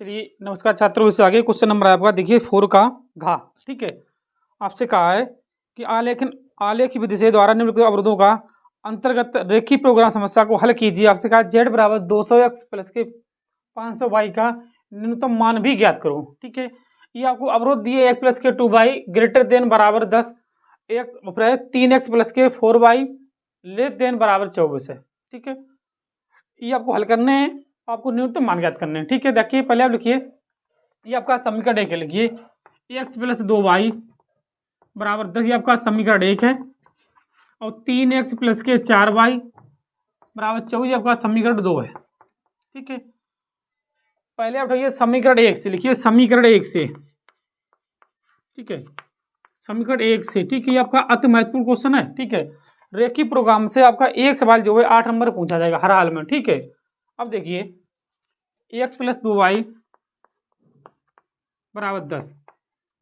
चलिए नमस्कार छात्रों, इससे आगे क्वेश्चन नंबर आपका देखिए 4 का घा। ठीक है, आपसे कहा है कि आलेख विधि से द्वारा निम्नलिखित अवरोधों का अंतर्गत रेखीय प्रोग्राम समस्या को हल कीजिए। आपसे कहा z बराबर 200x प्लस के 500y का न्यूनतम मान भी ज्ञात करो। ठीक है, ये आपको अवरोध दिए x प्लस के 2y ग्रेटर देन बराबर 10, 3x प्लस के 4y लेस देन बराबर 24 है। ठीक है, ये आपको हल करने हैं, आपको न्यूनतम मान ज्ञात करने हैं। ठीक है, देखिए पहले आप लिखिए, ये आपका समीकरण एक है, लिखिए x प्लस 2y बराबर 10, ये आपका समीकरण एक है, और 3x प्लस के 4y बराबर 24 आपका समीकरण 2 है। ठीक है, पहले आप उठाइए समीकरण एक से, लिखिए समीकरण एक से। ठीक है, समीकरण एक से। ठीक है, ये आपका अति महत्वपूर्ण क्वेश्चन है। ठीक है, रेखीय प्रोग्राम से आपका एक सवाल जो है 8 नंबर पूछा जाएगा हर हाल में। ठीक है, अब देखिए x प्लस 2y बराबर 10,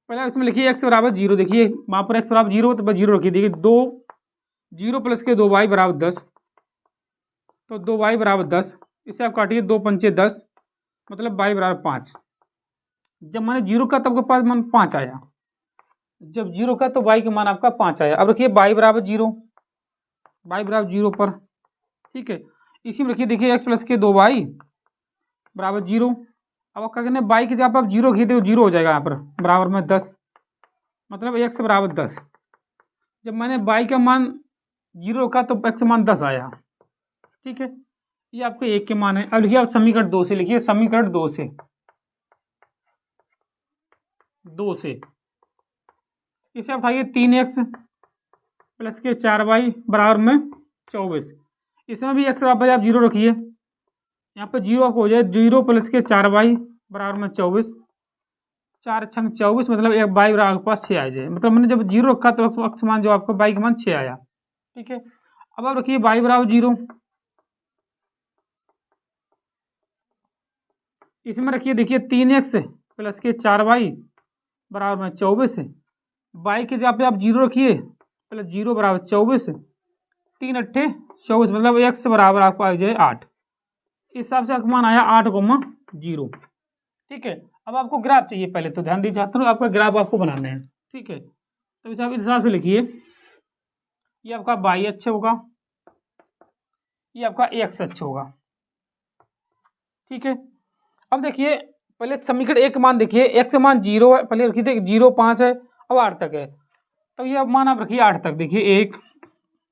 पहले इसमें लिखिए x बराबर 0। देखिए वहाँ पर x बराबर 0 तो बस 0 रखिए। देखिए 0 प्लस के 2y बराबर 10, तो 2y बराबर 10, इसे आप काटिए 2 पंचे 10, मतलब y बराबर 5। जब मैंने 0 का तब के पास मान 5 आया, जब 0 का तो y का मान आपका 5 आया। अब रखिए y बराबर 0, y बराबर 0 पर। ठीक है, इसी में रखिए, देखिए x प्लस के 2y बराबर 0। अब क्या करना है, y की जगह पर आप 0 खींचे तो 0 हो जाएगा यहाँ पर, बराबर में 10, मतलब x बराबर 10। जब मैंने y का मान 0 का तो x मान 10 आया। ठीक है, ये आपके एक के मान है। अब लिखिए आप समीकरण 2 से, लिखिए समीकरण 2 से, इसे उठाइए 3x प्लस के 4y बराबर में 24। इसमें भी x बराबर आप 0 रखिए, यहाँ पे 0 आपको हो जाए 0 प्लस के 4y बराबर में 24, 4 छंग 24, मतलब एक y बराबर आपके पास 6 आ जाए। मतलब मैंने जब 0 रखा तो x मान जो आपका y का मान 6 आया। ठीक है, अब आप रखिए y बराबर 0, इसमें रखिए, देखिए 3x प्लस के 4y बराबर में 24, y की जगह पे आप 0 रखिए, प्लस 0 बराबर 24, 3 अट्ठे 24, मतलब x बराबर आपको आ जाए 8। इस हिसाब से आपका मान आया 8,0। ठीक है, अब आपको ग्राफ चाहिए, पहले तो ध्यान दीजिए छात्रों, आपका ग्राफ आपको बनाना है। ठीक है, तो इस हिसाब से लिखिए, ये आपका y अच्छा होगा, ये आपका x अच्छा होगा। ठीक है, अब देखिए पहले समीकरण एक मान देखिए, x मान 0 है, पहले रखिए 0, 5 है, अब 8 तक है, तो ये अब मान आप रखिए 8 तक। देखिए 1,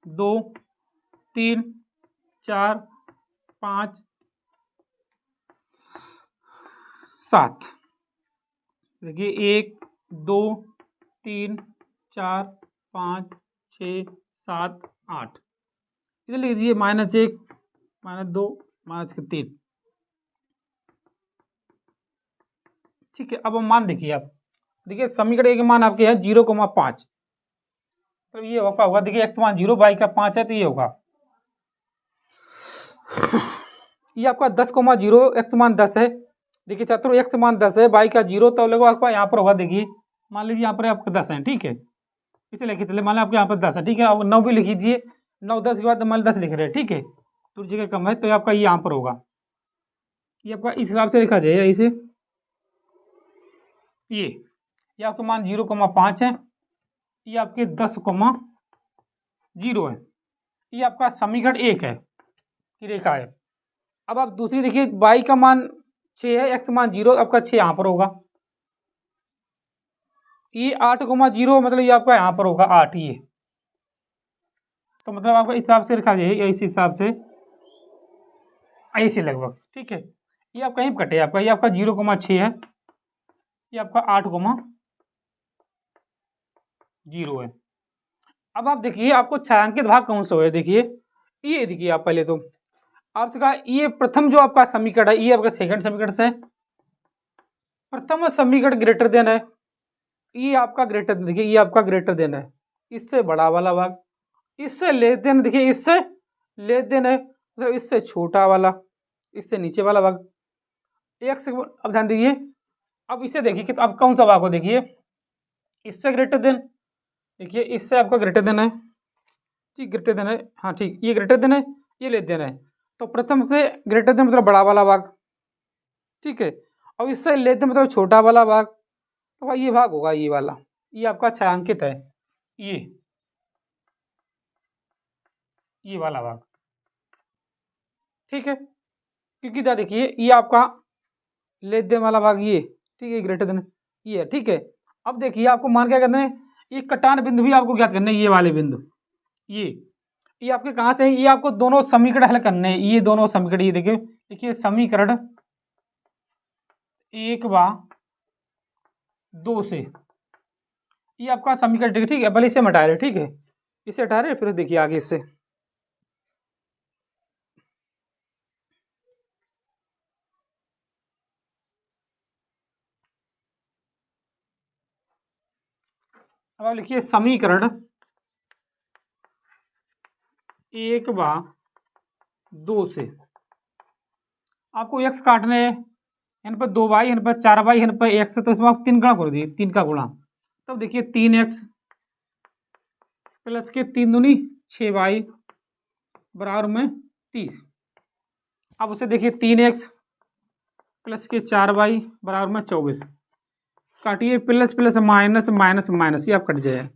2, 3, 4, 5, 7। देखिए 1, 2, 3, 4, 5, 6, 7, 8। इधर लीजिए -1, -2, -3। ठीक है, अब मान देखिए आप, देखिए समीकरण एक मान आपके है 0,5, तो ये होगा, देखिए x मान 0, y का 5 है, तो ये होगा, ये आपका 10,0, x मान 10 है। देखिए छात्रों x मान 10 है, y का 0, तो लगभग आपका यहाँ पर होगा। देखिए मान लीजिए यहाँ पर आपका 10 है। ठीक है, इसे लेके चले, मान लीजिए आपके यहाँ पर 10 है। ठीक है, अब 9 भी लिख लीजिए, 9 10 के बाद मान 10 लिख रहे हैं। ठीक है, तो जगह कम है, तो आपका ये यहाँ पर होगा, ये आपका इस हिसाब से लिखा जाएगा। इसे ये आपका मान 0,5 है, ये आपके 10,0 है। ये आपका समीकरण एक है, ये रेखा है। अब आप दूसरी देखिए, y का मान 6 है, x मान 0, आपका 6 यहाँ पर होगा। ये 8,0, मतलब ये आपका यहाँ पर होगा 8, ये तो मतलब आपका इस हिसाब से लिखा जाए, इस हिसाब से ऐसे लगभग। ठीक है, ये आप कहीं कटे, आपका ये आपका 0,6 है, ये आपका 8,0 है। अब आप देखिए आपको छायांकित भाग कौन सा है। देखिए ये देखिए, आप पहले तो आपसे कहा ये प्रथम जो आपका समीकरण है, ये आपका सेकंड समीकरण से प्रथम समीकरण ग्रेटर देन है, ये आपका ग्रेटर देन। देखिए ये आपका ग्रेटर देन है, इससे बड़ा वाला भाग, इससे लेस देन, देखिए इससे लेस देन है, मतलब इससे छोटा वाला, इससे नीचे वाला भाग। एक से अब ध्यान दीजिए, अब इसे देखिए कि अब कौन सा भाग हो। देखिए इससे ग्रेटर देन, देखिए इससे आपका ग्रेटर देन है। ठीक, ग्रेटर देन है, हाँ ठीक, ये ग्रेटर देन है, ये लेस देन है, तो प्रथम से ग्रेटर देन मतलब बड़ा वाला भाग। ठीक है, अब इससे लेते मतलब छोटा वाला भाग, तो भाई ये भाग होगा, ये वाला, ये आपका छायांकित है, ये वाला भाग, ठीक है। क्योंकि क्या देखिए ये आपका लेस देन वाला भाग ये, ठीक है, ग्रेटर देन ये है, ठीक है। अब देखिए आपको मान क्या करना है, ये कटान बिंदु भी आपको ज्ञात करना है, ये वाले बिंदु, ये आपके कहाँ से है, ये आपको दोनों समीकरण हल करने हैं, ये दोनों समीकरण, ये देखिए देखिए समीकरण 1 व 2 से, ये आपका समीकरण, ठीक है। पहले इसे हम हटा रहे, ठीक है, इसे हटा रहे, फिर देखिए आगे इससे, अब आप लिखिए समीकरण 1 व 2 से आपको x काटने हैं, यहाँ पर 2y, यहाँ पर 4y, यहाँ पर x, तो इसमें आप 3 गुणा कर दिए, 3 का गुणा, तब देखिए 3x प्लस के 3 दूनी 6y बराबर में 30। अब उसे देखिए 3x प्लस के 4y बराबर में 24, काटिए plus plus minus minus minus, ये आप कट जाए,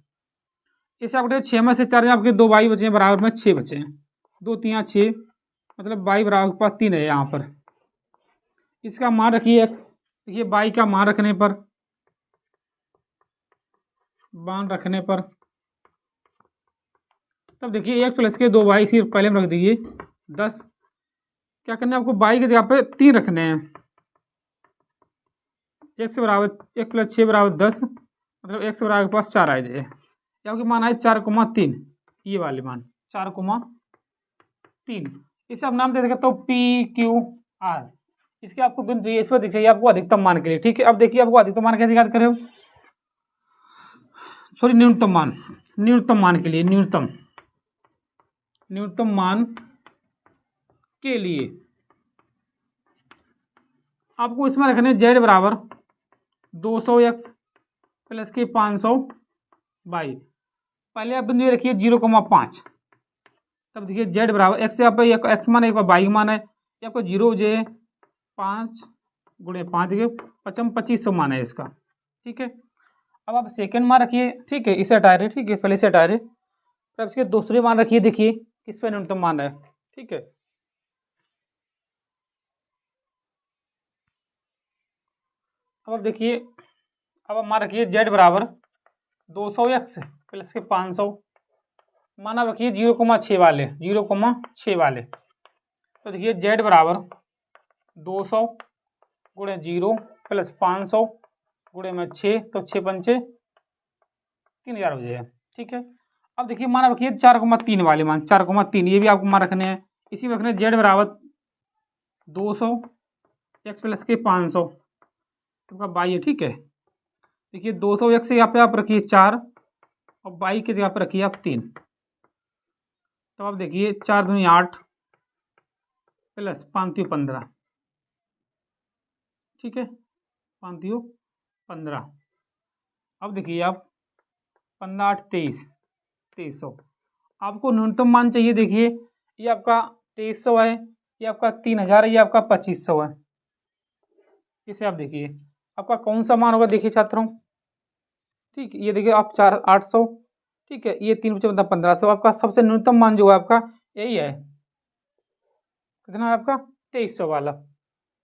इसे आप कटिए 6 में से 4 आपके 2y बचे हैं, बराबर में 6 बचे हैं, 2 3 6, मतलब y बराबर के पास 3 है यहाँ पर। इसका मान रखिए, देखिए y का मान रखने पर, तब देखिए 1 प्लस के 2y, सिर्फ पहले में रख दीजिए 10, क्या करना है आपको, y की जगह पे 3 रखने हैं, 1 बराबर 1 प्लस 6 बराबर 10, मतलब 1 बराबर के पास 4 आ जाए, आपके मान आए 4,3, ये वाले मान 4,3, इसे आप नाम दे सकते हो PQR। इसके आपको बिंदु इस पर दिख चाहिए आपको अधिकतम मान के लिए, ठीक है। अब देखिए आपको अधिकतम मान कैसे याद करें, सॉरी न्यूनतम मान के लिए, न्यूनतम मान के लिए आपको इसमें रखने z बराबर 200x प्लस के 500y, पहले आप बिंदु रखिए 0,5, तब देखिए z बराबर x से आप x मान है, y मान है, ये आपको 0 जे 5 गुणे 5, देखिए 2500 मान है इसका, ठीक है। अब आप सेकंड मान रखिए, ठीक है, इसे हटा रहे, ठीक है, पहले इसे हटा रहे, फिर इसके दूसरे मान रखिए, देखिए किस पे न्यूनतम मान है, ठीक है। अब देखिए, अब आप मान रखिए z बराबर 200x प्लस के 500, माना रखिए 0,6 वाले, 0,6 वाले, तो देखिए z बराबर 200 गुणे 0 प्लस 500 गुणे में 6, तो 6 पंचे 3000 हो जाएगा, ठीक है। अब देखिए माना रखिए 4,3 वाले मान, 4,3, ये भी आपको मान रखने हैं, इसी में रखने z बराबर 200 x प्लस के 500 तो बाई है, ठीक है। देखिए 200 x से यहाँ पे आप रखिए 4 और बाई की जगह पर रखिए आप 3, तो आप देखिए 4 दूनी 8 प्लस 5 3 15, ठीक है, 5 3 15। अब देखिए आप 15 8 23, 2300, आपको न्यूनतम मान चाहिए, देखिए ये आपका 2300 है, ये आपका 3000 है, ये आपका 2500 है, इसे आप देखिए आपका कौन सा मान होगा, देखिए छात्रों, ठीक है, ये देखिए आप 800, ठीक है, ये 3 बचे मतलब 1500, आपका सबसे न्यूनतम मान जो है आपका यही है, कितना है आपका 2300 वाला,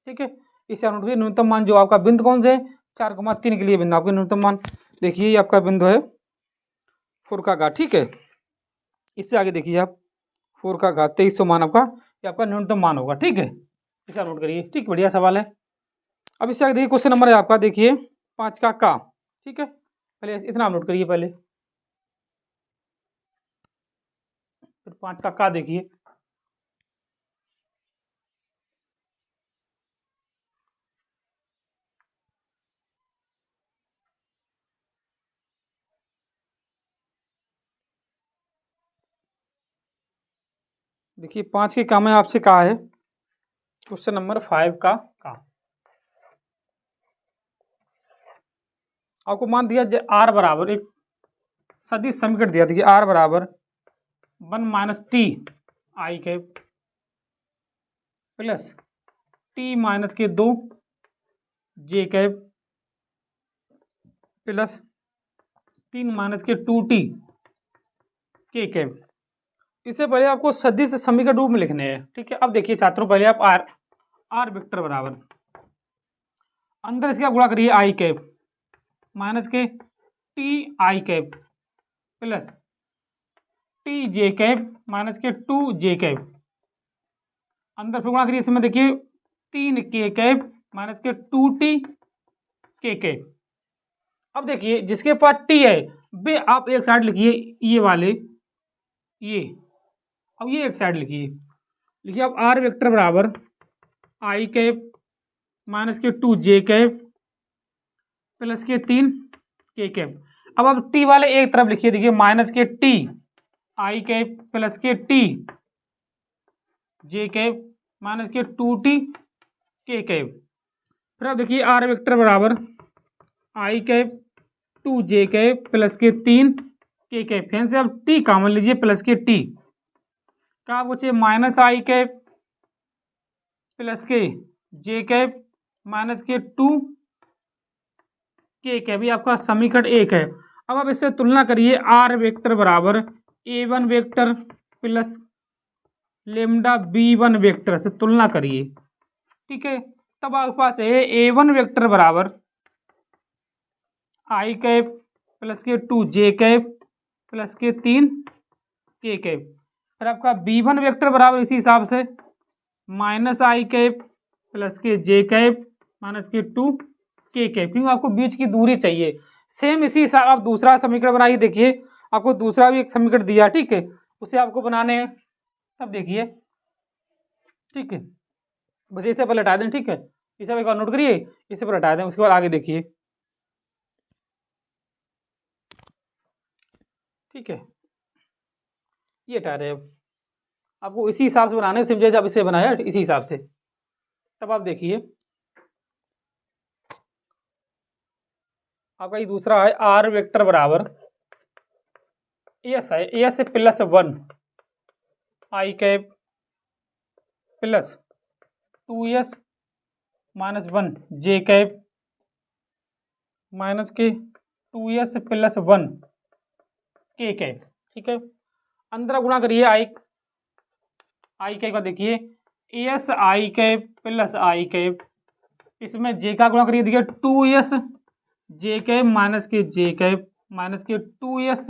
ठीक है। इसे आप नोट करिए, न्यूनतम मान जो आपका बिंदु कौन से 4,3 के लिए बिंदु आपका न्यूनतम मान, देखिए ये आपका बिंदु है 4 का घात, ठीक है। इससे आगे देखिए आप 4 का घात 2300 मान आपका, ये आपका न्यूनतम मान होगा, ठीक है, इसे आप नोट करिए, ठीक, बढ़िया सवाल है। अब इससे आगे देखिए क्वेश्चन नंबर है आपका, देखिए 5 का, ठीक है, पहले इतना आप नोट करिए पहले, फिर 5 का देखिए, देखिए 5 के का में आपसे कहा है क्वेश्चन नंबर 5 का आपको मान दिया r बराबर एक सदिश समीकरण दिया, देखिए r बराबर 1 minus T I cap plus T minus के 2 जे कैप प्लस 3 माइनस के 2t के कैप। इससे पहले आपको सदिश समीकरण रूप में लिखने हैं, ठीक है। अब देखिए छात्रों, पहले आप आर वेक्टर बराबर अंदर इसका गुणा करिए आई कैप माइनस के T I cap plus T J cap minus के 2 जे कैप। अंदर फिर गुणा करिए, इसमें देखिए 3 के कैप माइनस के 2t के कैप। अब देखिए जिसके पास टी है वे आप एक साइड लिखिए, ये वाले ये, अब ये एक साइड लिखिए अब आर वेक्टर बराबर आई कैप माइनस के 2 जे कैप प्लस के 3 के कैप। अब टी वाले एक तरफ लिखिए, देखिए माइनस के टी आई कैप प्लस के टी जे कैप माइनस के 2t के कैप। फिर अब देखिए आर वेक्टर बराबर आई कैप 2 जे कैप प्लस के 3 के कैप। फिर से अब टी कॉमन लीजिए, प्लस के टी का बचे माइनस आई कैप प्लस के जे कैप माइनस के 2 के कैप। ये आपका समीकरण 1 है। अब आप इससे तुलना करिए, आर वेक्टर बराबर a1 vector plus lambda b1 vector से तुलना करिए, ठीक है। तब आपके पास है a1 वेक्टर बराबर आई कैप प्लस के 2 जे कैप प्लस के 3 के कैप। फिर आपका b1 वेक्टर बराबर इसी हिसाब से माइनस आई कैप प्लस के जे कैप माइनस के 2 के कैप, क्योंकि आपको बीच की दूरी चाहिए। सेम इसी हिसाब आप दूसरा समीकरण बनाइए, देखिए आपको दूसरा भी एक समीकरण दिया, ठीक है, उसे आपको बनाने हैं। तब देखिए, ठीक है, बस इसे पर हटा दें, ठीक है, इसे एक बार नोट करिए, इसे पर हटा दें, उसके बाद आगे देखिए, ठीक है। ये हटा रहे, अब आपको इसी हिसाब से बनाने, समझे जब इसे बनाया इसी हिसाब से। तब आप देखिए आपका ये दूसरा है आर वेक्टर बराबर एस है, एस प्लस 1 आई कैप प्लस 2s माइनस 1 जे कैप माइनस के 2s प्लस 1 के कैप, ठीक है। अंदर गुणा करिए आई कैप का, देखिए S I cap plus I cap, इसमें जे का गुणा करिए, देखिए 2s जे कैप माइनस के जे कैप माइनस के 2s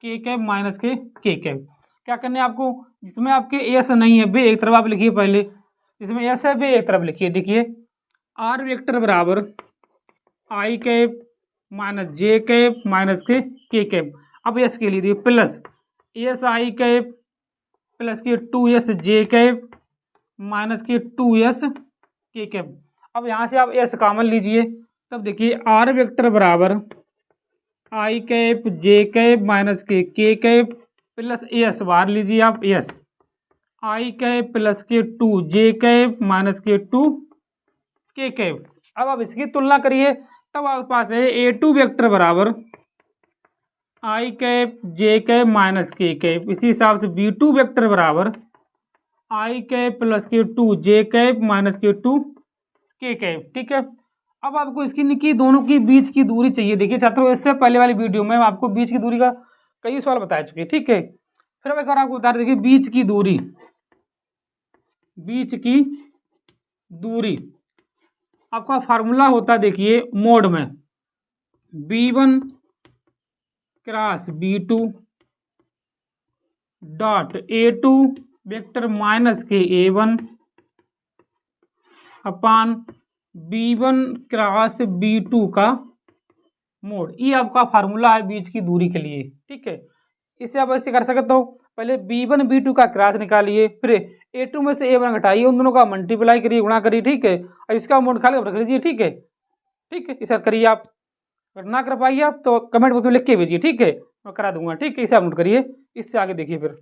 के कैप माइनस के कैप। क्या करने हैं आपको, जिसमें आपके एस नहीं है वे एक तरफ आप लिखिए, पहले जिसमें एस है वे एक तरफ लिखिए। देखिए आर वेक्टर बराबर आई कैप माइनस जे कैप माइनस के कैप। अब एस के लिए देखिए plus S I cap plus के 2s जे कैप माइनस के 2s के कैप। अब यहाँ से आप एस कॉमन लीजिए, तब देखिए आर वेक्टर बराबर आई कैप जे कैप माइनस के कैप प्लस एस बाहर लीजिए आप, एस आई कैप प्लस के 2 जे कैप माइनस के 2 के कैप। अब आप इसकी तुलना करिए, तब आपके पास है a2 वेक्टर बराबर आई कैप जे कैप माइनस के कैप। इसी हिसाब से b2 वेक्टर बराबर आई कैप प्लस के 2 जे कैप माइनस के 2 के कैप, ठीक है। अब आपको इसकी दोनों की बीच की दूरी चाहिए। देखिए छात्रों, इससे पहले वाली वीडियो में आपको बीच की दूरी का कई सवाल बता चुके, ठीक है। फिर अब एक बार आपको बता देखिए बीच की दूरी आपका फार्मूला होता है, देखिए मोड में b1 cross b2 dot a2 vector minus के a1 अपान b1 क्रॉस b2 का मोड। ये आपका फार्मूला है बीच की दूरी के लिए, ठीक है। इससे आप ऐसे कर सकते हो, पहले b1 b2 का क्रॉस निकालिए, फिर a2 में से a1 घटाइए, उन दोनों का मल्टीप्लाई करिए, गुणा करिए, ठीक है। अब इसका मोड खाली रख लीजिए, ठीक है, ठीक है। इसे करिए आप, अगर ना कर पाइए आप तो कमेंट बॉक्स में लिख के भेजिए, ठीक है, मैं करा दूंगा, ठीक है। इसे आप नोट करिए, इससे आगे देखिए फिर।